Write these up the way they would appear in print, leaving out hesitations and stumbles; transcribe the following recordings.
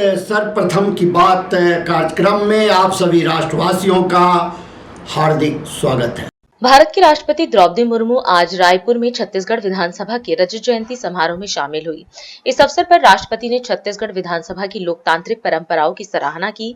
सर्वप्रथम की बात कार्यक्रम में आप सभी राष्ट्रवासियों का हार्दिक स्वागत है। भारत की राष्ट्रपति द्रौपदी मुर्मू आज रायपुर में छत्तीसगढ़ विधानसभा के रजत जयंती समारोह में शामिल हुई। इस अवसर पर राष्ट्रपति ने छत्तीसगढ़ विधानसभा की लोकतांत्रिक परंपराओं की सराहना की।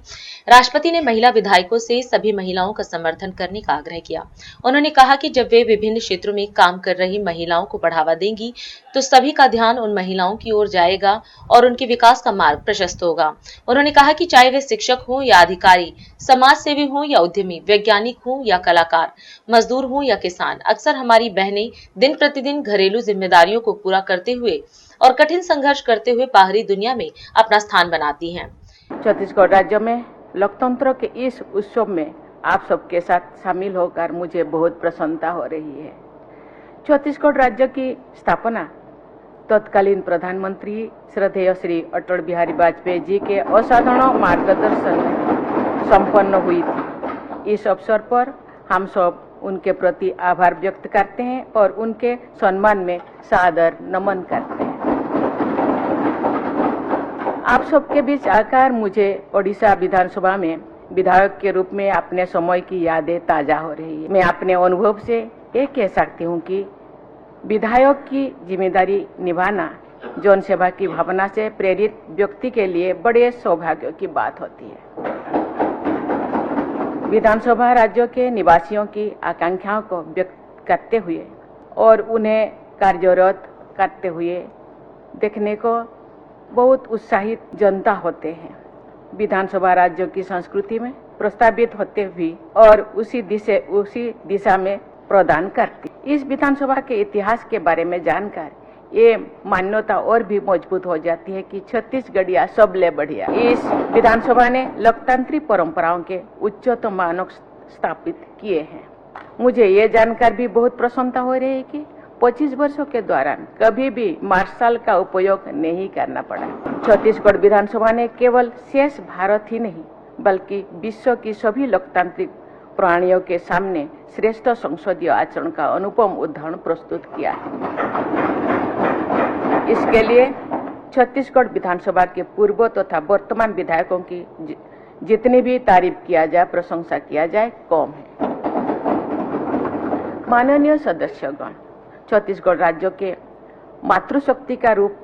राष्ट्रपति ने महिला विधायकों से सभी महिलाओं का समर्थन करने का आग्रह किया। उन्होंने कहा कि जब वे विभिन्न क्षेत्रों में काम कर रही महिलाओं को बढ़ावा देंगी तो सभी का ध्यान उन महिलाओं की ओर जाएगा और उनके विकास का मार्ग प्रशस्त होगा। उन्होंने कहा कि चाहे वे शिक्षक हों या अधिकारी, समाज सेवी हों या उद्यमी, वैज्ञानिक हों या कलाकार, मजदूर हो या किसान, अक्सर हमारी बहनें दिन प्रतिदिन घरेलू जिम्मेदारियों को पूरा करते हुए और कठिन संघर्ष करते हुए बाहरी दुनिया में अपना स्थान बनाती हैं। छत्तीसगढ़ राज्य में लोकतंत्र के इस उत्सव में आप सबके साथ शामिल होकर मुझे बहुत प्रसन्नता हो रही है। छत्तीसगढ़ राज्य की स्थापना तत्कालीन प्रधानमंत्री श्रद्धेय श्री अटल बिहारी वाजपेयी जी के असाधारण मार्गदर्शन में संपन्न हुई थी। इस अवसर पर हम सब उनके प्रति आभार व्यक्त करते हैं और उनके सम्मान में सादर नमन करते हैं। आप सबके बीच आकर मुझे ओडिशा विधानसभा में विधायक के रूप में अपने समय की यादें ताजा हो रही है। मैं अपने अनुभव से ये कह सकती हूँ कि विधायक की जिम्मेदारी निभाना जन सेवा की भावना से प्रेरित व्यक्ति के लिए बड़े सौभाग्य की बात होती है। विधानसभा राज्यों के निवासियों की आकांक्षाओं को व्यक्त करते हुए और उन्हें कार्यरत करते हुए देखने को बहुत उत्साहित जनता होते हैं। विधानसभा राज्यों की संस्कृति में प्रस्तावित होते हुए और उसी दिशा में प्रदान करती। इस विधानसभा के इतिहास के बारे में जानकर ये मान्यता और भी मजबूत हो जाती है कि छत्तीसगढ़िया सबले बढ़िया। इस विधानसभा ने लोकतांत्रिक परंपराओं के उच्चतम मानक स्थापित किए हैं। मुझे ये जानकर भी बहुत प्रसन्नता हो रही है कि 25 वर्षों के दौरान कभी भी मार्शल का उपयोग नहीं करना पड़ा। छत्तीसगढ़ विधानसभा ने केवल शेष भारत ही नहीं बल्कि विश्व की सभी लोकतांत्रिक प्राणियों के सामने श्रेष्ठ संसदीय आचरण का अनुपम उदाहरण प्रस्तुत किया है। इसके लिए छत्तीसगढ़ विधानसभा के पूर्व तथा वर्तमान विधायकों की जितनी भी तारीफ किया जाए, प्रशंसा किया जाए, कम है। माननीय सदस्यगण, छत्तीसगढ़ राज्य के मातृशक्ति का रूप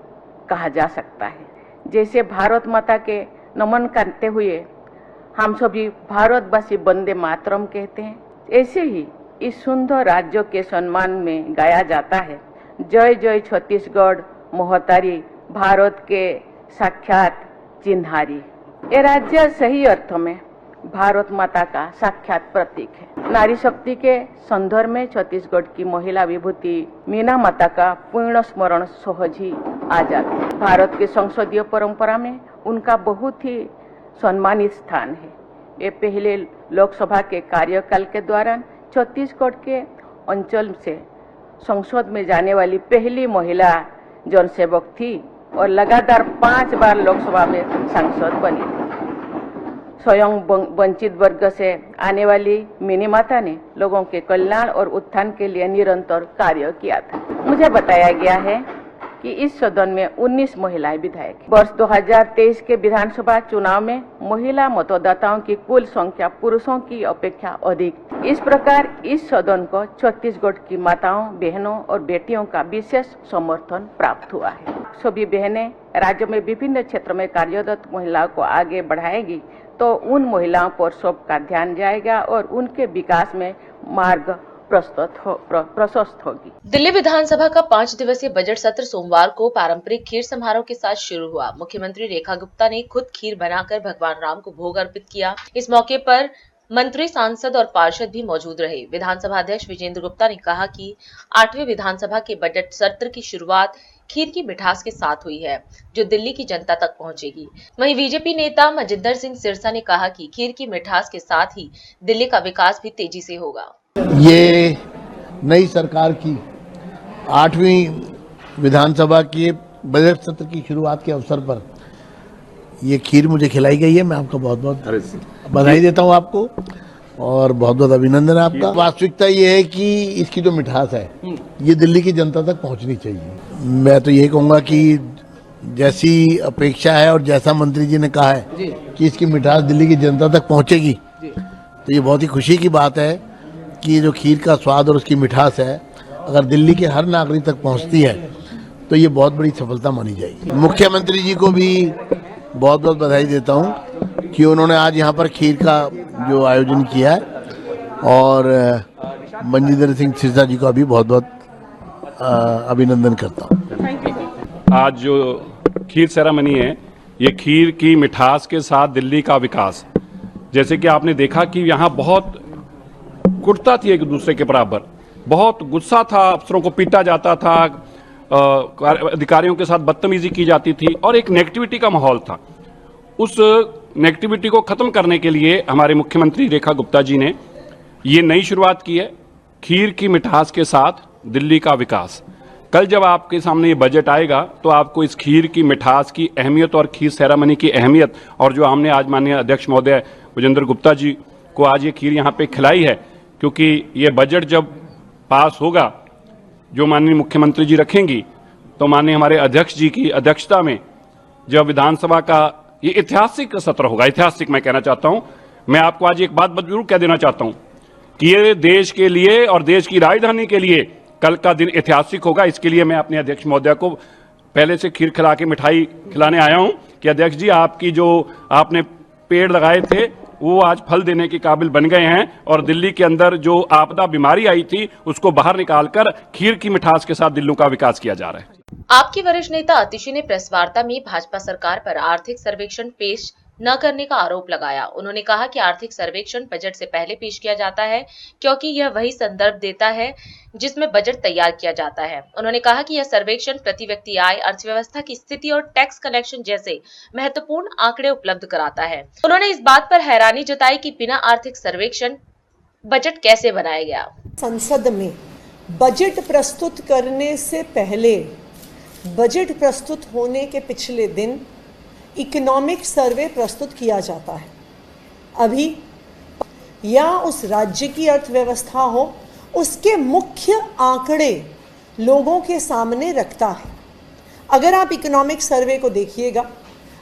कहा जा सकता है। जैसे भारत माता के नमन करते हुए हम सभी भारतवासी वंदे मातरम कहते हैं, ऐसे ही इस सुंदर राज्य के सम्मान में गाया जाता है, जय जय छत्तीसगढ़ मोहतारी, भारत के साक्षात चिन्हारी। ये राज्य सही अर्थों में भारत माता का साक्षात प्रतीक है। नारी शक्ति के संदर्भ में छत्तीसगढ़ की महिला विभूति मीना माता का पूर्ण स्मरण सहज ही आ जाता है। भारत के संसदीय परंपरा में उनका बहुत ही सम्मानित स्थान है। ये पहले लोकसभा के कार्यकाल के दौरान छत्तीसगढ़ के अंचल से संसद में जाने वाली पहली महिला जनसेवक थी और लगातार 5 बार लोकसभा में सांसद बनी थी। स्वयं वंचित वर्ग से आने वाली मिनी माता ने लोगों के कल्याण और उत्थान के लिए निरंतर कार्य किया था। मुझे बताया गया है कि इस सदन में 19 महिलाएं विधायक हैं। वर्ष 2023 के विधानसभा चुनाव में महिला मतदाताओं की कुल संख्या पुरुषों की अपेक्षा अधिक थी। इस प्रकार इस सदन को छत्तीसगढ़ की माताओं, बहनों और बेटियों का विशेष समर्थन प्राप्त हुआ है। सभी बहनें राज्य में विभिन्न क्षेत्रों में कार्यरत महिलाओं को आगे बढ़ाएगी तो उन महिलाओं पर सबका ध्यान जाएगा और उनके विकास में मार्ग प्रशस्त होगी। दिल्ली विधानसभा का 5 दिवसीय बजट सत्र सोमवार को पारंपरिक खीर समारोह के साथ शुरू हुआ। मुख्यमंत्री रेखा गुप्ता ने खुद खीर बनाकर भगवान राम को भोग अर्पित किया। इस मौके पर मंत्री, सांसद और पार्षद भी मौजूद रहे। विधानसभा अध्यक्ष विजेंद्र गुप्ता ने कहा कि 8वें विधानसभा के बजट सत्र की शुरुआत खीर की मिठास के साथ हुई है, जो दिल्ली की जनता तक पहुंचेगी। वहीं बीजेपी नेता मजिंदर सिंह सिरसा ने कहा कि खीर की मिठास के साथ ही दिल्ली का विकास भी तेजी से होगा। ये नई सरकार की 8वीं विधानसभा के बजट सत्र की शुरुआत के अवसर पर ये खीर मुझे खिलाई गई है। मैं आपका बहुत बहुत बधाई देता हूँ आपको और बहुत बहुत अभिनंदन है आपका। वास्तविकता ये है कि इसकी जो मिठास है ये दिल्ली की जनता तक पहुँचनी चाहिए। मैं तो यही कहूँगा कि जैसी अपेक्षा है और जैसा मंत्री जी ने कहा है कि इसकी मिठास दिल्ली की जनता तक पहुंचेगी, तो ये बहुत ही खुशी की बात है कि ये जो खीर का स्वाद और उसकी मिठास है, अगर दिल्ली के हर नागरिक तक पहुंचती है तो ये बहुत बड़ी सफलता मानी जाएगी। मुख्यमंत्री जी को भी बहुत बहुत बधाई देता हूं कि उन्होंने आज यहाँ पर खीर का जो आयोजन किया है, और मंजिंदर सिंह सिरसा जी का भी बहुत बहुत अभिनंदन करता हूँ। आज जो खीर सेरेमनी है, ये खीर की मिठास के साथ दिल्ली का विकास, जैसे कि आपने देखा कि यहाँ बहुत कुटता थी एक दूसरे के बराबर, बहुत गुस्सा था, अफसरों को पीटा जाता था, अधिकारियों के साथ बदतमीजी की जाती थी और एक नेगेटिविटी का माहौल था। उस नेगेटिविटी को खत्म करने के लिए हमारे मुख्यमंत्री रेखा गुप्ता जी ने ये नई शुरुआत की है, खीर की मिठास के साथ दिल्ली का विकास। कल जब आपके सामने ये बजट आएगा तो आपको इस खीर की मिठास की अहमियत और खीर सेरेमनी की अहमियत, और जो हमने आज माननीय अध्यक्ष महोदय विजेंद्र गुप्ता जी को आज ये खीर यहाँ पे खिलाई है, क्योंकि ये बजट जब पास होगा, जो माननीय मुख्यमंत्री जी रखेंगी, तो माननीय हमारे अध्यक्ष जी की अध्यक्षता में जब विधानसभा का ये ऐतिहासिक सत्र होगा, ऐतिहासिक मैं कहना चाहता हूं, मैं आपको आज एक बात जरूर कह देना चाहता हूं कि ये देश के लिए और देश की राजधानी के लिए कल का दिन ऐतिहासिक होगा। इसके लिए मैं अपने अध्यक्ष महोदय को पहले से खीर खिला के मिठाई खिलाने आया हूं कि अध्यक्ष जी, आपकी जो आपने पेड़ लगाए थे वो आज फल देने के काबिल बन गए हैं, और दिल्ली के अंदर जो आपदा बीमारी आई थी उसको बाहर निकालकर खीर की मिठास के साथ दिल्ली का विकास किया जा रहा है। आपके वरिष्ठ नेता आतिशी ने प्रेस वार्ता में भाजपा सरकार पर आर्थिक सर्वेक्षण पेश न करने का आरोप लगाया। उन्होंने कहा कि आर्थिक सर्वेक्षण बजट से पहले पेश किया जाता है, क्योंकि यह वही संदर्भ देता है जिसमें बजट तैयार किया जाता है। उन्होंने कहा कि यह सर्वेक्षण प्रति व्यक्ति आय, अर्थव्यवस्था की स्थिति और टैक्स कलेक्शन जैसे महत्वपूर्ण आंकड़े उपलब्ध कराता है। उन्होंने इस बात पर हैरानी जताई कि बिना आर्थिक सर्वेक्षण बजट कैसे बनाया गया। संसद में बजट प्रस्तुत करने से पहले, बजट प्रस्तुत होने के पिछले दिन इकोनॉमिक सर्वे प्रस्तुत किया जाता है। अभी या उस राज्य की अर्थव्यवस्था हो, उसके मुख्य आंकड़े लोगों के सामने रखता है। अगर आप इकोनॉमिक सर्वे को देखिएगा,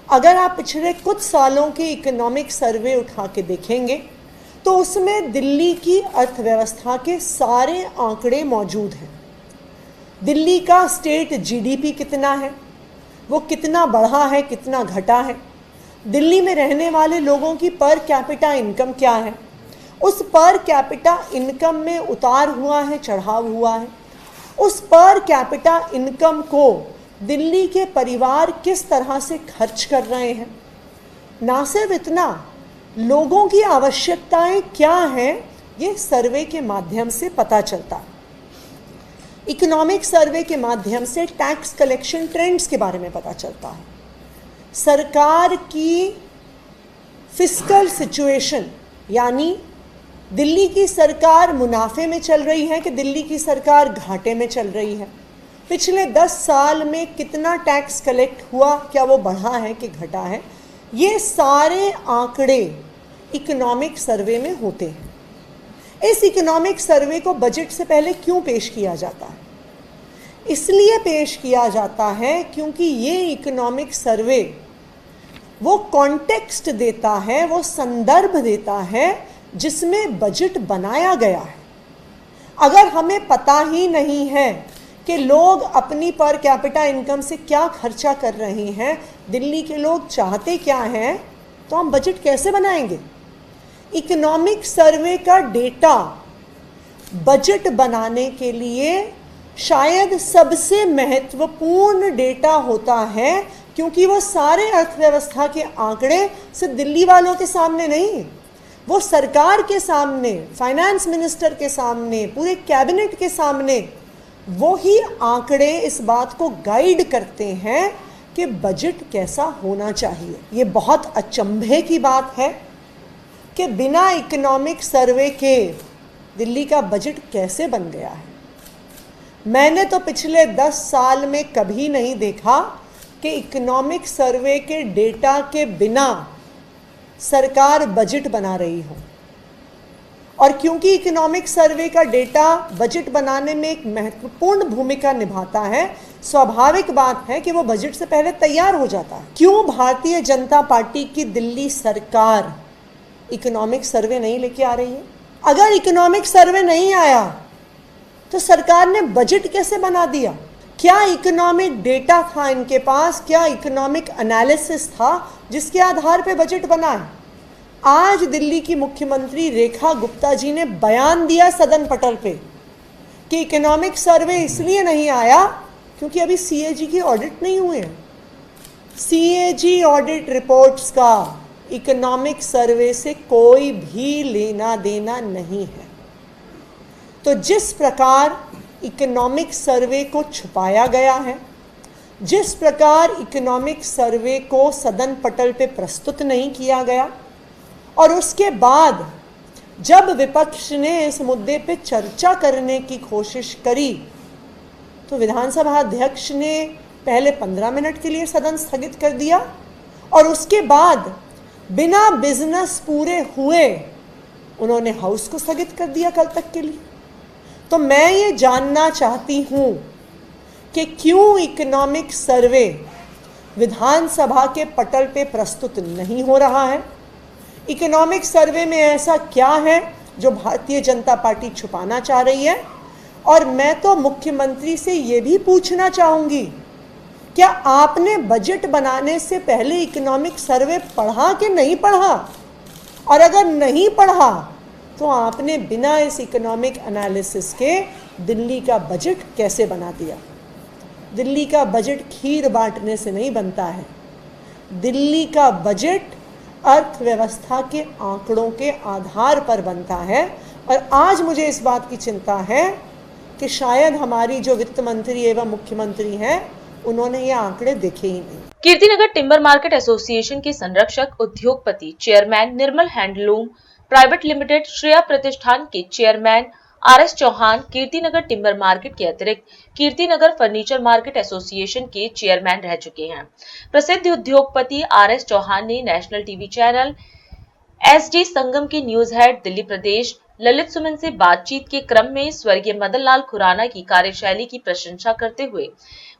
अगर आप पिछले कुछ सालों के इकोनॉमिक सर्वे उठा के देखेंगे, तो उसमें दिल्ली की अर्थव्यवस्था के सारे आंकड़े मौजूद हैं। दिल्ली का स्टेट जीडीपी कितना है, वो कितना बढ़ा है, कितना घटा है, दिल्ली में रहने वाले लोगों की पर कैपिटा इनकम क्या है, उस पर कैपिटा इनकम में उतार हुआ है, चढ़ाव हुआ है, उस पर कैपिटा इनकम को दिल्ली के परिवार किस तरह से खर्च कर रहे हैं। ना सिर्फ इतना, लोगों की आवश्यकताएं क्या हैं, ये सर्वे के माध्यम से पता चलता है। इकोनॉमिक सर्वे के माध्यम से टैक्स कलेक्शन ट्रेंड्स के बारे में पता चलता है। सरकार की फिस्कल सिचुएशन, यानी दिल्ली की सरकार मुनाफे में चल रही है कि दिल्ली की सरकार घाटे में चल रही है, पिछले 10 साल में कितना टैक्स कलेक्ट हुआ, क्या वो बढ़ा है कि घटा है, ये सारे आंकड़े इकोनॉमिक सर्वे में होते हैं। इस इकोनॉमिक सर्वे को बजट से पहले क्यों पेश किया जाता है? इसलिए पेश किया जाता है क्योंकि ये इकोनॉमिक सर्वे वो कॉन्टेक्स्ट देता है, वो संदर्भ देता है जिसमें बजट बनाया गया है। अगर हमें पता ही नहीं है कि लोग अपनी पर कैपिटा इनकम से क्या खर्चा कर रहे हैं, दिल्ली के लोग चाहते क्या हैं, तो हम बजट कैसे बनाएंगे? इकोनॉमिक सर्वे का डेटा बजट बनाने के लिए शायद सबसे महत्वपूर्ण डेटा होता है, क्योंकि वो सारे अर्थव्यवस्था के आंकड़े सिर्फ दिल्ली वालों के सामने नहीं, वो सरकार के सामने, फाइनेंस मिनिस्टर के सामने, पूरे कैबिनेट के सामने वो ही आंकड़े इस बात को गाइड करते हैं कि बजट कैसा होना चाहिए। ये बहुत अचंभे की बात है कि बिना इकोनॉमिक सर्वे के दिल्ली का बजट कैसे बन गया है। मैंने तो पिछले 10 साल में कभी नहीं देखा कि इकोनॉमिक सर्वे के डेटा के बिना सरकार बजट बना रही हो। और क्योंकि इकोनॉमिक सर्वे का डेटा बजट बनाने में एक महत्वपूर्ण भूमिका निभाता है, स्वाभाविक बात है कि वो बजट से पहले तैयार हो जाता है। क्यों भारतीय जनता पार्टी की दिल्ली सरकार इकोनॉमिक सर्वे नहीं लेके आ रही है? अगर इकोनॉमिक सर्वे नहीं आया तो सरकार ने बजट कैसे बना दिया? क्या इकोनॉमिक डेटा था इनके पास? क्या इकोनॉमिक एनालिसिस था जिसके आधार पे बजट बना है? आज दिल्ली की मुख्यमंत्री रेखा गुप्ता जी ने बयान दिया सदन पटल पे कि इकोनॉमिक सर्वे इसलिए नहीं आया क्योंकि अभी सीएजी की ऑडिट नहीं हुए हैं। सीएजी ऑडिट रिपोर्ट्स का इकोनॉमिक सर्वे से कोई भी लेना देना नहीं है। तो जिस प्रकार इकोनॉमिक सर्वे को छुपाया गया है, जिस प्रकार इकोनॉमिक सर्वे को सदन पटल पे प्रस्तुत नहीं किया गया, और उसके बाद जब विपक्ष ने इस मुद्दे पे चर्चा करने की कोशिश करी तो विधानसभा अध्यक्ष ने पहले 15 मिनट के लिए सदन स्थगित कर दिया और उसके बाद बिना बिजनेस पूरे हुए उन्होंने हाउस को स्थगित कर दिया कल तक के लिए। तो मैं ये जानना चाहती हूँ कि क्यों इकोनॉमिक सर्वे विधानसभा के पटल पे प्रस्तुत नहीं हो रहा है? इकोनॉमिक सर्वे में ऐसा क्या है जो भारतीय जनता पार्टी छुपाना चाह रही है? और मैं तो मुख्यमंत्री से ये भी पूछना चाहूँगी, क्या आपने बजट बनाने से पहले इकोनॉमिक सर्वे पढ़ा कि नहीं पढ़ा? और अगर नहीं पढ़ा तो आपने बिना इस इकोनॉमिक एनालिसिस के दिल्ली का बजट कैसे बना दिया? दिल्ली का बजट खीर बांटने से नहीं बनता है। दिल्ली का बजट अर्थव्यवस्था के आंकड़ों के आधार पर बनता है। और आज मुझे इस बात की चिंता है कि शायद हमारी जो वित्त मंत्री एवं मुख्यमंत्री हैं उन्होंने ये आंकड़े देखे ही नहीं। कीर्तिनगर टिम्बर मार्केट एसोसिएशन के संरक्षक उद्योगपति chairman Nirmal handloom private limited Shreya Pratishthan के chairman RS Chauhan, Kirtinagar timber market के अतिरिक्त कीर्तिनगर फर्नीचर मार्केट एसोसिएशन के चेयरमैन रह चुके हैं। प्रसिद्ध उद्योगपति आरएस चौहान ने national TV channel SD Sangam के न्यूज हेड दिल्ली प्रदेश ललित सुमन से बातचीत के क्रम में स्वर्गीय मदन लाल खुराना की कार्यशैली की प्रशंसा करते हुए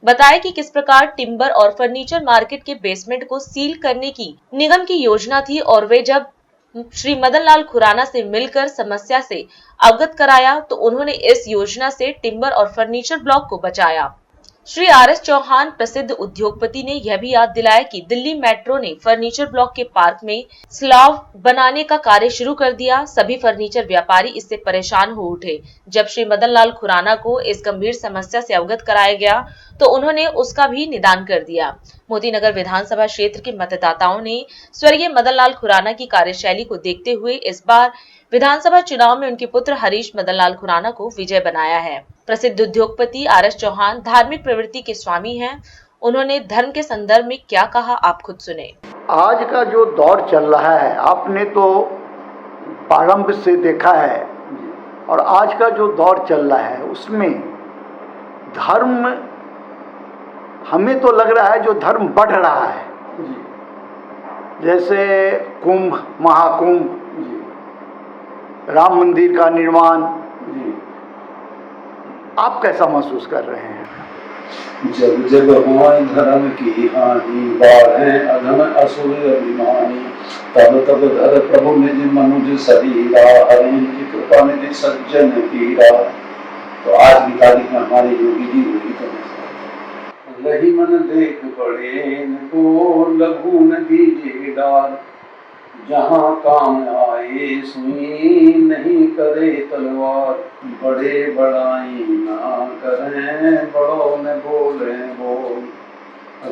बताया कि किस प्रकार टिम्बर और फर्नीचर मार्केट के बेसमेंट को सील करने की निगम की योजना थी और वे जब श्री मदन लाल खुराना से मिलकर समस्या से अवगत कराया तो उन्होंने इस योजना से टिम्बर और फर्नीचर ब्लॉक को बचाया। श्री आरएस चौहान प्रसिद्ध उद्योगपति ने यह भी याद दिलाया कि दिल्ली मेट्रो ने फर्नीचर ब्लॉक के पार्क में स्लैब बनाने का कार्य शुरू कर दिया। सभी फर्नीचर व्यापारी इससे परेशान हो उठे। जब श्री मदन लाल खुराना को इस गंभीर समस्या से अवगत कराया गया तो उन्होंने उसका भी निदान कर दिया। मोतीनगर विधानसभा क्षेत्र के मतदाताओं ने स्वर्गीय मदन लाल खुराना की कार्यशैली को देखते हुए इस बार विधानसभा चुनाव में उनके पुत्र हरीश मदन लाल खुराना को विजय बनाया है। प्रसिद्ध उद्योगपति आरएस चौहान धार्मिक प्रवृत्ति के स्वामी हैं। उन्होंने धर्म के संदर्भ में क्या कहा, आप खुद सुने। आज का जो दौर चल रहा है आपने तो प्रारंभ से देखा है, और आज का जो दौर चल रहा है उसमें धर्म, हमें तो लग रहा है जो धर्म बढ़ रहा है। जैसे कुंभ, महाकुंभ, राम मंदिर का निर्माण, आप कैसा महसूस कर रहे हैं? जब जब हमारी धर्म की हानि बाढ़ अधम असुर अभिमानी, तब तब धर प्रभु निज मनुज शरीरा, हरि की कृपा निधि सज्जन पीरा। तो आज की तारीख में हमारे योगी जी हुई तो लही मन देख पड़े को लघु न दीजिए डार, जहाँ काम आए सुई नहीं करे तलवार, बड़े बड़ाई ना करें बड़ों ने बोले बोल,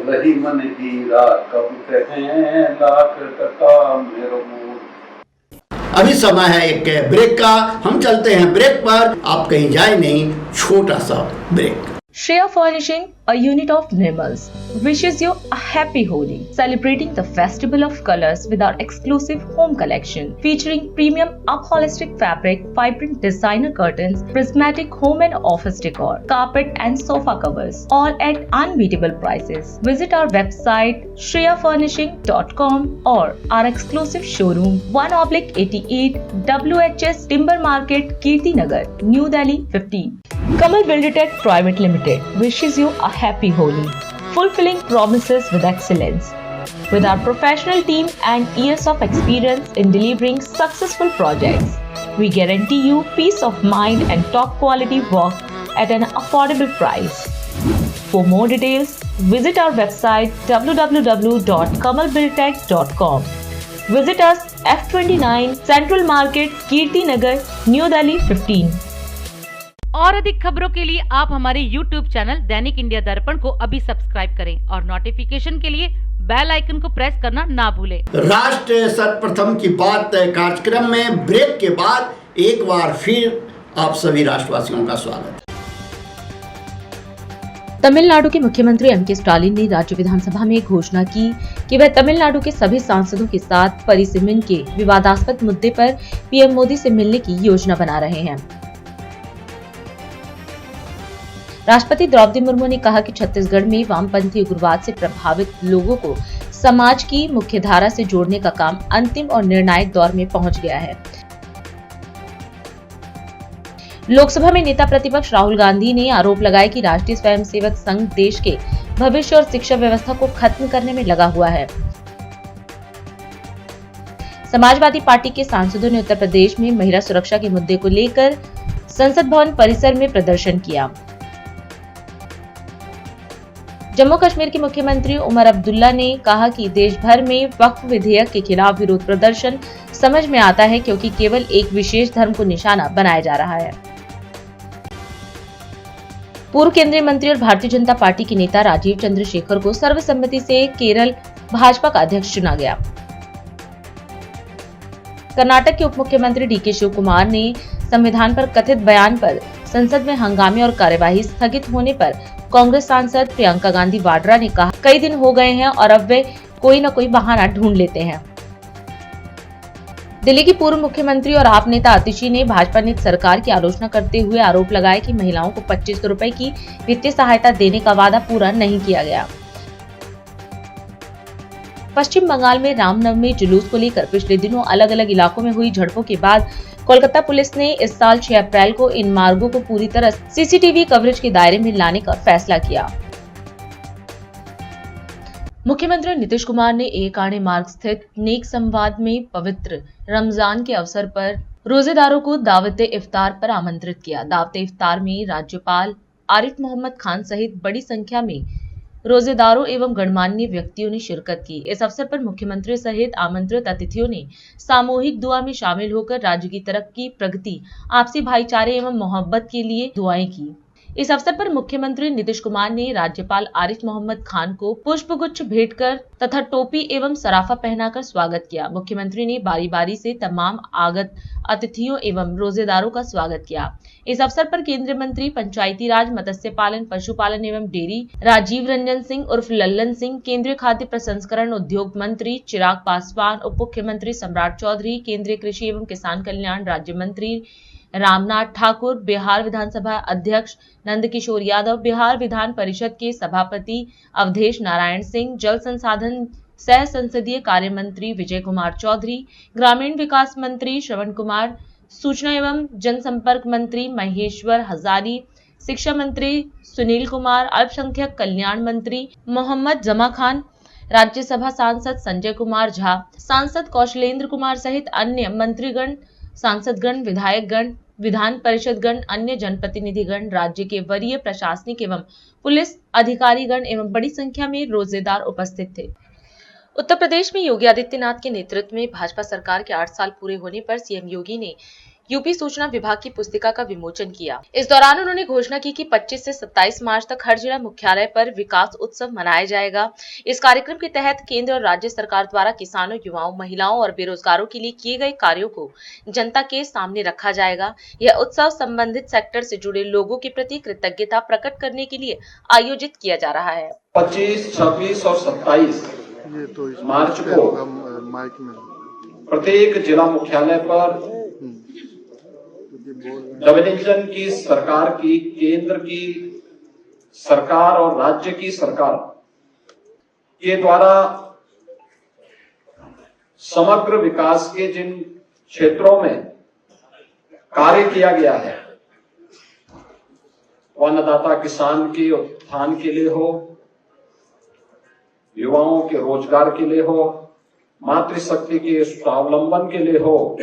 रही मन हीरा कब कहें लाख टका मेरो मोल। अभी समय है एक ब्रेक का, हम चलते हैं ब्रेक पर। आप कहीं जाए नहीं, छोटा सा break. Shreya Furnishing, a unit of Nirmals, wishes you a happy Holi, celebrating the festival of colors with our exclusive home collection featuring premium upholstered fabric, vibrant designer curtains, prismatic home and office decor, carpet and sofa covers, all at unbeatable prices. Visit our website shreyafurnishing.com or our exclusive showroom 1/88 WHS Timber Market, Kirti Nagar, New Delhi 15. Kamal Buildtech Private Limited wishes you a happy Holi, fulfilling promises with excellence. With our professional team and years of experience in delivering successful projects, we guarantee you peace of mind and top quality work at an affordable price. For more details, visit our website www.kamalbuildtech.com. Visit us F29 Central Market, Kirti Nagar, New Delhi 15. और अधिक खबरों के लिए आप हमारे YouTube channel दैनिक India दर्पण को अभी सब्सक्राइब करें और नोटिफिकेशन के लिए बेल आइकन को प्रेस करना ना भूलें। राष्ट्र सर्वप्रथम की बात कार्यक्रम में ब्रेक के बाद एक बार फिर आप सभी राष्ट्रवासियों का स्वागत है। तमिलनाडु के मुख्यमंत्री एम.के. स्टालिन ने राज्य विधानसभा में घोषणा की कि वह तमिलनाडु के सभी सांसदों के साथ परिसीमन के विवादास्पद मुद्दे पर पीएम मोदी से मिलने की योजना बना रहे हैं। राष्ट्रपति द्रौपदी मुर्मू ने कहा कि छत्तीसगढ़ में वामपंथी उग्रवाद से प्रभावित लोगों को समाज की मुख्यधारा से जोड़ने का काम अंतिम और निर्णायक दौर में पहुंच गया है। लोकसभा में नेता प्रतिपक्ष राहुल गांधी ने आरोप लगाया कि राष्ट्रीय स्वयंसेवक संघ देश के भविष्य और शिक्षा व्यवस्था को खत्म करने में लगा हुआ है। समाजवादी पार्टी के सांसदों ने उत्तर प्रदेश में महिला सुरक्षा के मुद्दे को लेकर संसद भवन परिसर में प्रदर्शन किया। जम्मू कश्मीर के मुख्यमंत्री उमर अब्दुल्ला ने कहा कि देश भर में वक्फ विधेयक के खिलाफ विरोध प्रदर्शन समझ में आता है क्योंकि केवल एक विशेष धर्म को निशाना बनाया जा रहा है। पूर्व केंद्रीय मंत्री और भारतीय जनता पार्टी के नेता राजीव चंद्रशेखर को सर्वसम्मति से केरल भाजपा का अध्यक्ष चुना गया। कर्नाटक के उप मुख्यमंत्री डी.के. शिव कुमार ने संविधान पर कथित बयान पर संसद में हंगामे और कार्यवाही स्थगित होने पर कांग्रेस सांसद प्रियंका गांधी वाड्रा ने कहा, कई दिन हो गए हैं और अब वे कोई न कोई बहाना ढूंढ लेते हैं। दिल्ली की पूर्व मुख्यमंत्री और आप नेता आतिशी ने भाजपा नेता सरकार की आलोचना करते हुए आरोप लगाया कि महिलाओं को 2500 रुपए की वित्तीय सहायता देने का वादा पूरा नहीं किया गया। पश्चिम बंगाल में रामनवमी जुलूस को लेकर पिछले दिनों अलग अलग इलाकों में हुई झड़पों के बाद कोलकाता पुलिस ने इस साल 6 अप्रैल को इन मार्गों को पूरी तरह सीसीटीवी कवरेज के दायरे में लाने का फैसला किया। मुख्यमंत्री नीतीश कुमार ने एक आणे मार्ग स्थित नेक संवाद में पवित्र रमजान के अवसर पर रोजेदारों को दावत इफ्तार पर आमंत्रित किया। दावत इफ्तार में राज्यपाल आरिफ मोहम्मद खान सहित बड़ी संख्या में रोजेदारों एवं गणमान्य व्यक्तियों ने शिरकत की। इस अवसर पर मुख्यमंत्री सहित आमंत्रित अतिथियों ने सामूहिक दुआ में शामिल होकर राज्य की तरक्की, प्रगति, आपसी भाईचारे एवं मोहब्बत के लिए दुआएं की। इस अवसर पर मुख्यमंत्री नीतीश कुमार ने राज्यपाल आरिफ मोहम्मद खान को पुष्पगुच्छ भेंट कर तथा टोपी एवं सराफा पहनाकर स्वागत किया। मुख्यमंत्री ने बारी बारी से तमाम आगत अतिथियों एवं रोजेदारों का स्वागत किया। इस अवसर पर केंद्रीय मंत्री पंचायती राज, मत्स्य पालन, पशुपालन एवं डेयरी राजीव रंजन सिंह उर्फ लल्लन सिंह, केंद्रीय खाद्य प्रसंस्करण उद्योग मंत्री चिराग पासवान, उप मुख्यमंत्री सम्राट चौधरी, केंद्रीय कृषि एवं किसान कल्याण राज्य मंत्री रामनाथ ठाकुर, बिहार विधानसभा अध्यक्ष नंदकिशोर यादव, बिहार विधान परिषद के सभापति अवधेश नारायण सिंह, जल संसाधन सह संसदीय कार्य मंत्री विजय कुमार चौधरी, ग्रामीण विकास मंत्री श्रवण कुमार, सूचना एवं जनसंपर्क मंत्री महेश्वर हजारी, शिक्षा मंत्री सुनील कुमार, अल्पसंख्यक कल्याण मंत्री मोहम्मद जमा खान, राज्यसभा सांसद संजय कुमार झा, सांसद कौशलेंद्र कुमार सहित अन्य मंत्रीगण, सांसदगण, विधायकगण, विधान परिषदगण, अन्य जनप्रतिनिधिगण, राज्य के वरीय प्रशासनिक एवं पुलिस अधिकारीगण एवं बड़ी संख्या में रोजेदार उपस्थित थे। उत्तर प्रदेश में योगी आदित्यनाथ के नेतृत्व में भाजपा सरकार के 8 साल पूरे होने पर सीएम योगी ने यूपी सूचना विभाग की पुस्तिका का विमोचन किया। इस दौरान उन्होंने घोषणा की कि 25 से 27 मार्च तक हर जिला मुख्यालय पर विकास उत्सव मनाया जाएगा। इस कार्यक्रम के तहत केंद्र और राज्य सरकार द्वारा किसानों, युवाओं, महिलाओं और बेरोजगारों के लिए किए गए कार्यों को जनता के सामने रखा जाएगा। यह उत्सव संबंधित सेक्टर से जुड़े लोगों के प्रति कृतज्ञता प्रकट करने के लिए आयोजित किया जा रहा है। 25, 26 और 27 मार्च को प्रत्येक जिला मुख्यालय पर डबल इंजन की सरकार की, केंद्र की सरकार और राज्य की सरकार के द्वारा समग्र विकास के जिन क्षेत्रों में कार्य किया गया है, वो अन्नदाता किसान के उत्थान के लिए हो, युवाओं के रोजगार के लिए हो, मातृशक्ति के स्वावलंबन के लिए हो,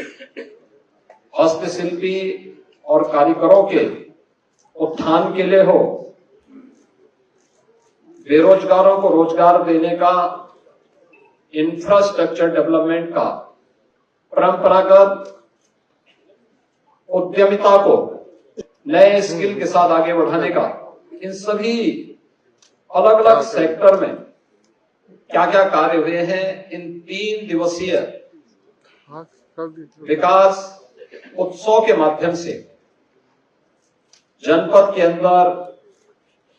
हस्तशिल्पी और कारीगरों के उत्थान के लिए हो, बेरोजगारों को रोजगार देने का, इंफ्रास्ट्रक्चर डेवलपमेंट का, परंपरागत उद्यमिता को नए स्किल के साथ आगे बढ़ाने का, इन सभी अलग अलग सेक्टर में क्या क्या कार्य हुए हैं, इन 3 दिवसीय विकास उत्सव के माध्यम से जनपद के अंदर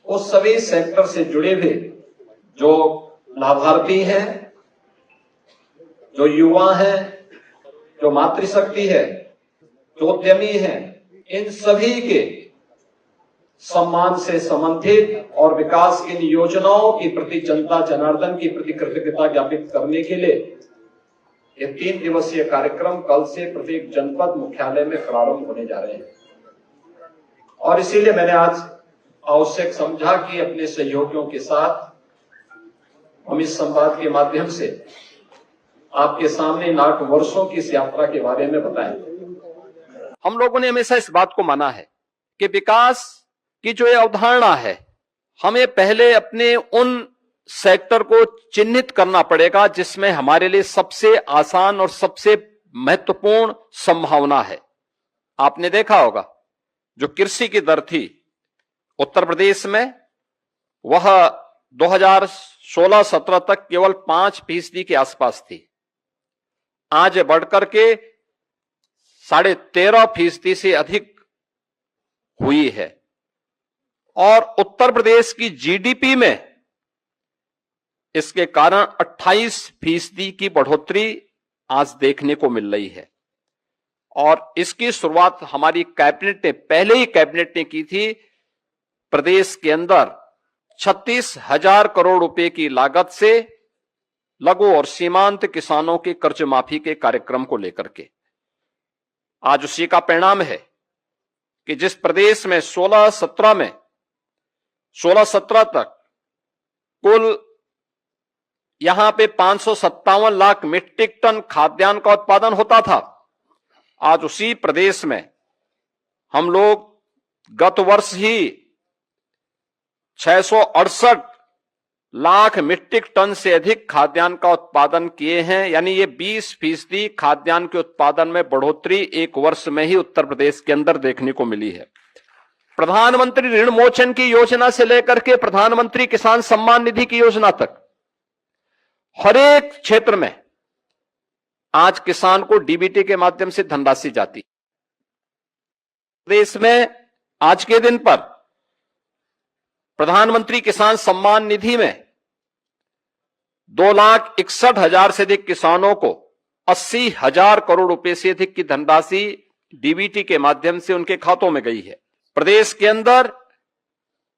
उस सभी सेक्टर से जुड़े हुए जो लाभार्थी हैं, जो युवा हैं, जो मातृशक्ति है, जो उद्यमी हैं, इन सभी के सम्मान से संबंधित और विकास की योजनाओं के प्रति जनता जनार्दन की प्रति कृतज्ञता ज्ञापित करने के लिए ये 3 दिवसीय कार्यक्रम कल से प्रत्येक जनपद मुख्यालय में प्रारंभ होने जा रहे हैं। और इसीलिए मैंने आज आवश्यक समझा कि अपने सहयोगियों के साथ हम इस संवाद के माध्यम से आपके सामने इन 8 वर्षों की इस यात्रा के बारे में बताएं। हम लोगों ने हमेशा इस बात को माना है कि विकास की जो ये अवधारणा है, हमें पहले अपने उन सेक्टर को चिन्हित करना पड़ेगा जिसमें हमारे लिए सबसे आसान और सबसे महत्वपूर्ण संभावना है। आपने देखा होगा जो कृषि की दर थी उत्तर प्रदेश में, वह 2016-17 तक केवल 5% के आसपास थी। आज बढ़कर के 13.5% से अधिक हुई है। और उत्तर प्रदेश की जीडीपी में इसके कारण 28% की बढ़ोतरी आज देखने को मिल रही है। और इसकी शुरुआत हमारी कैबिनेट ने, पहले ही कैबिनेट ने की थी। प्रदेश के अंदर 36,000 करोड़ रुपए की लागत से लघु और सीमांत किसानों के कर्ज माफी के कार्यक्रम को लेकर के आज उसी का परिणाम है कि जिस प्रदेश में 16-17 तक कुल यहां पे 557 लाख मीट्रिक टन खाद्यान्न का उत्पादन होता था, आज उसी प्रदेश में हम लोग गत वर्ष ही 668 लाख मीट्रिक टन से अधिक खाद्यान्न का उत्पादन किए हैं। यानी ये 20% खाद्यान्न के उत्पादन में बढ़ोतरी एक वर्ष में ही उत्तर प्रदेश के अंदर देखने को मिली है। प्रधानमंत्री ऋण मोचन की योजना से लेकर के प्रधानमंत्री किसान सम्मान निधि की योजना तक हर एक क्षेत्र में आज किसान को डीबीटी के माध्यम से धनराशि जाती। देश में आज के दिन पर प्रधानमंत्री किसान सम्मान निधि में 2,61,000 से अधिक किसानों को 80,000 करोड़ रुपए से अधिक की धनराशि डीबीटी के माध्यम से उनके खातों में गई है। प्रदेश के अंदर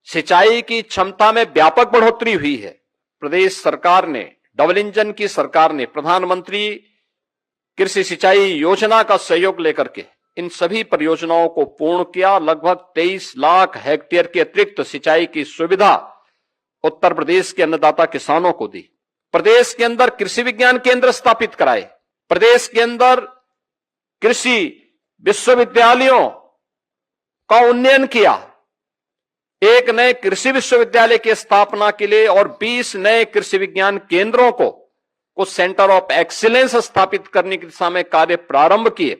सिंचाई की क्षमता में व्यापक बढ़ोतरी हुई है। प्रदेश सरकार ने, डबल इंजन की सरकार ने प्रधानमंत्री कृषि सिंचाई योजना का सहयोग लेकर के इन सभी परियोजनाओं को पूर्ण किया। लगभग 23 लाख हेक्टेयर के अतिरिक्त सिंचाई की सुविधा उत्तर प्रदेश के अन्नदाता किसानों को दी। प्रदेश के अंदर कृषि विज्ञान केंद्र स्थापित कराए। प्रदेश के अंदर कृषि विश्वविद्यालयों का उन्नयन किया। एक नए कृषि विश्वविद्यालय की स्थापना के लिए और 20 नए कृषि विज्ञान केंद्रों को कुछ सेंटर ऑफ एक्सीलेंस स्थापित करने की दिशा में कार्य प्रारंभ किए।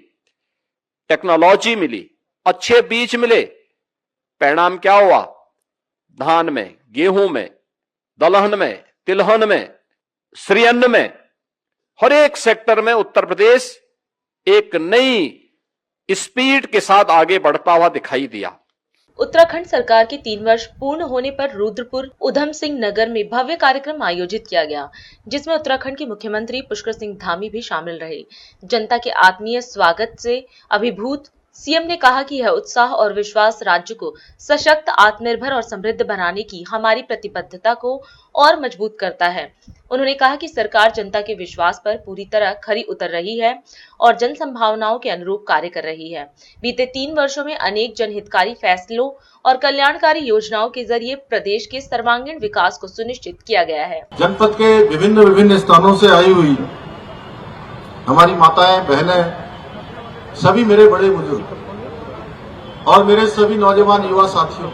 टेक्नोलॉजी मिली, अच्छे बीज मिले, परिणाम क्या हुआ? धान में, गेहूं में, दलहन में, तिलहन में, श्रीअन्न में, हर एक सेक्टर में उत्तर प्रदेश एक नई स्पीड के साथ आगे बढ़ता हुआ दिखाई दिया। उत्तराखंड सरकार के 3 वर्ष पूर्ण होने पर रुद्रपुर उधम सिंह नगर में भव्य कार्यक्रम आयोजित किया गया, जिसमें उत्तराखंड के मुख्यमंत्री पुष्कर सिंह धामी भी शामिल रहे। जनता के आत्मीय स्वागत से अभिभूत सीएम ने कहा कि यह उत्साह और विश्वास राज्य को सशक्त, आत्मनिर्भर और समृद्ध बनाने की हमारी प्रतिबद्धता को और मजबूत करता है। उन्होंने कहा कि सरकार जनता के विश्वास पर पूरी तरह खरी उतर रही है और जन संभावनाओं के अनुरूप कार्य कर रही है। बीते 3 वर्षों में अनेक जनहितकारी फैसलों और कल्याणकारी योजनाओं के जरिए प्रदेश के सर्वांगीण विकास को सुनिश्चित किया गया है। जनपद के विभिन्न स्थानों से आई हुई हमारी माताएं, बहनें, सभी मेरे बड़े बुजुर्ग और मेरे सभी नौजवान युवा साथियों,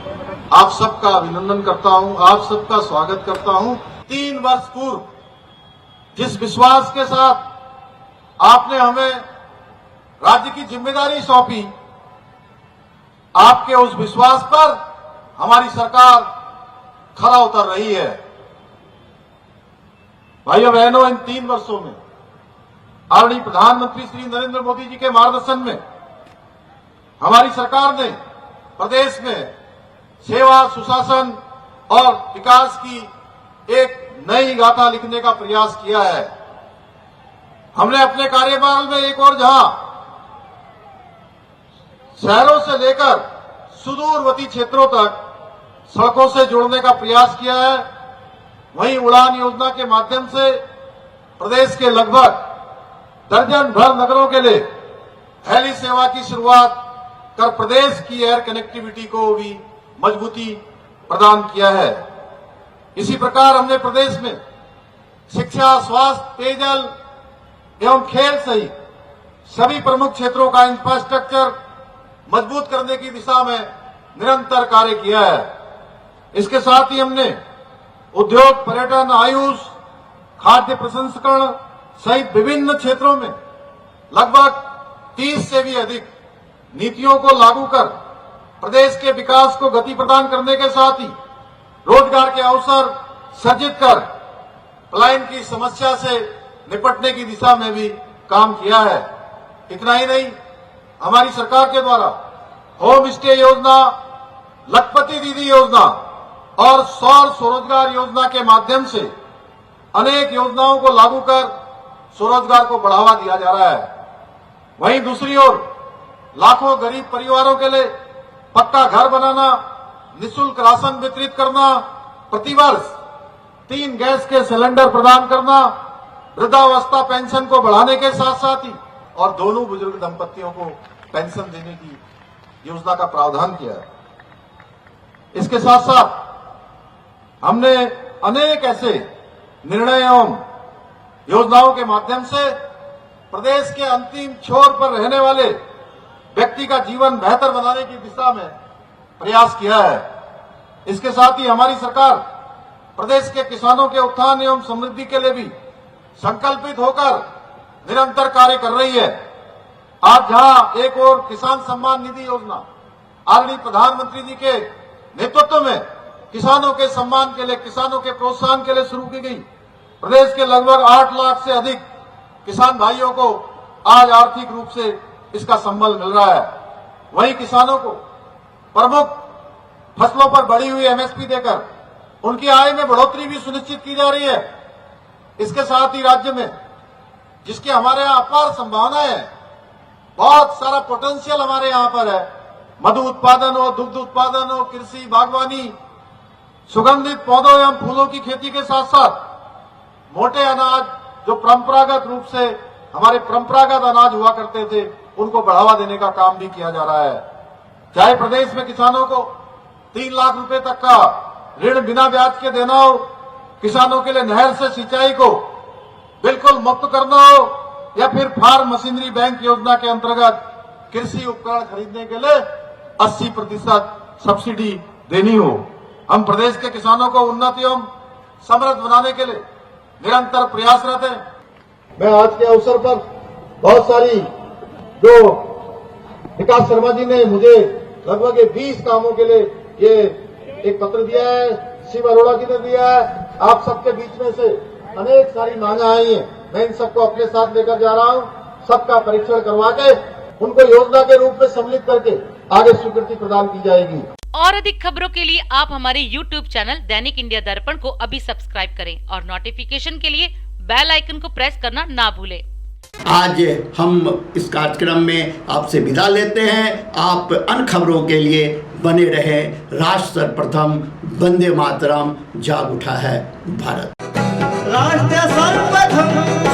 आप सबका अभिनंदन करता हूं, आप सबका स्वागत करता हूं। 3 वर्ष पूर्व जिस विश्वास के साथ आपने हमें राज्य की जिम्मेदारी सौंपी, आपके उस विश्वास पर हमारी सरकार खरा उतर रही है। भाइयों बहनों, इन 3 वर्षों में आदरणीय प्रधानमंत्री श्री नरेंद्र मोदी जी के मार्गदर्शन में हमारी सरकार ने प्रदेश में सेवा, सुशासन और विकास की एक नई गाथा लिखने का प्रयास किया है। हमने अपने कार्यकाल में एक और जहां शहरों से लेकर सुदूरवर्ती क्षेत्रों तक सड़कों से जोड़ने का प्रयास किया है, वहीं उड़ान योजना के माध्यम से प्रदेश के लगभग दर्जन भर नगरों के लिए हेली सेवा की शुरुआत कर प्रदेश की एयर कनेक्टिविटी को भी मजबूती प्रदान किया है। इसी प्रकार हमने प्रदेश में शिक्षा, स्वास्थ्य, पेयजल एवं खेल सहित सभी प्रमुख क्षेत्रों का इंफ्रास्ट्रक्चर मजबूत करने की दिशा में निरंतर कार्य किया है। इसके साथ ही हमने उद्योग, पर्यटन, आयुष, खाद्य प्रसंस्करण सहित विभिन्न क्षेत्रों में लगभग 30 से भी अधिक नीतियों को लागू कर प्रदेश के विकास को गति प्रदान करने के साथ ही रोजगार के अवसर सृजित कर पलायन की समस्या से निपटने की दिशा में भी काम किया है। इतना ही नहीं, हमारी सरकार के द्वारा होम स्टे योजना, लखपति दीदी योजना और सौर स्वरोजगार योजना के माध्यम से अनेक योजनाओं को लागू कर स्वरोजगार को बढ़ावा दिया जा रहा है। वहीं दूसरी ओर लाखों गरीब परिवारों के लिए पक्का घर बनाना, निःशुल्क राशन वितरित करना, प्रतिवर्ष 3 गैस के सिलेंडर प्रदान करना, वृद्धावस्था पेंशन को बढ़ाने के साथ साथ ही और दोनों बुजुर्ग दंपतियों को पेंशन देने की योजना का प्रावधान किया है। इसके साथ साथ हमने अनेक ऐसे निर्णय एवं योजनाओं के माध्यम से प्रदेश के अंतिम छोर पर रहने वाले व्यक्ति का जीवन बेहतर बनाने की दिशा में प्रयास किया है। इसके साथ ही हमारी सरकार प्रदेश के किसानों के उत्थान एवं समृद्धि के लिए भी संकल्पित होकर निरंतर कार्य कर रही है। आज जहां एक और किसान सम्मान निधि योजना आदरणीय प्रधानमंत्री जी के नेतृत्व में किसानों के सम्मान के लिए, किसानों के प्रोत्साहन के लिए शुरू की गई, प्रदेश के लगभग 8 लाख से अधिक किसान भाइयों को आज आर्थिक रूप से इसका संबल मिल रहा है। वहीं किसानों को प्रमुख फसलों पर बढ़ी हुई एमएसपी देकर उनकी आय में बढ़ोतरी भी सुनिश्चित की जा रही है। इसके साथ ही राज्य में जिसकी हमारे यहाँ अपार संभावनाएं है, बहुत सारा पोटेंशियल हमारे यहाँ पर है, मधु उत्पादन हो, दुग्ध उत्पादन हो, कृषि, बागवानी, सुगंधित पौधों एवं फूलों की खेती के साथ साथ मोटे अनाज जो परंपरागत रूप से हमारे परंपरागत अनाज हुआ करते थे, उनको बढ़ावा देने का काम भी किया जा रहा है। चाहे प्रदेश में किसानों को 3 लाख रुपए तक का ऋण बिना ब्याज के देना हो, किसानों के लिए नहर से सिंचाई को बिल्कुल मुक्त करना हो, या फिर फार्म मशीनरी बैंक योजना के अंतर्गत कृषि उपकरण खरीदने के लिए 80% सब्सिडी देनी हो। हम प्रदेश के किसानों को उन्नत एवं समृद्ध बनाने के लिए निरंतर प्रयासरत हैं। मैं आज के अवसर पर बहुत सारी जो विकास शर्मा जी ने मुझे लगभग 20 कामों के लिए ये एक पत्र दिया है, शिव अरोड़ा जी ने दिया है। आप सबके बीच में से अनेक सारी मांगे आई हैं, मैं इन सबको अपने साथ लेकर जा रहा हूं। सबका परीक्षण करवा के उनको योजना के रूप में सम्मिलित करके आगे स्वीकृति प्रदान की जाएगी। और अधिक खबरों के लिए आप हमारे YouTube चैनल दैनिक इंडिया दर्पण को अभी सब्सक्राइब करें और नोटिफिकेशन के लिए बेल आइकन को प्रेस करना ना भूलें। आज हम इस कार्यक्रम में आपसे विदा लेते हैं। आप अन्य खबरों के लिए बने रहे। राष्ट्र सर्वप्रथम, वंदे मातरम, जाग उठा है भारत। राष्ट्र सर्वप्रथम।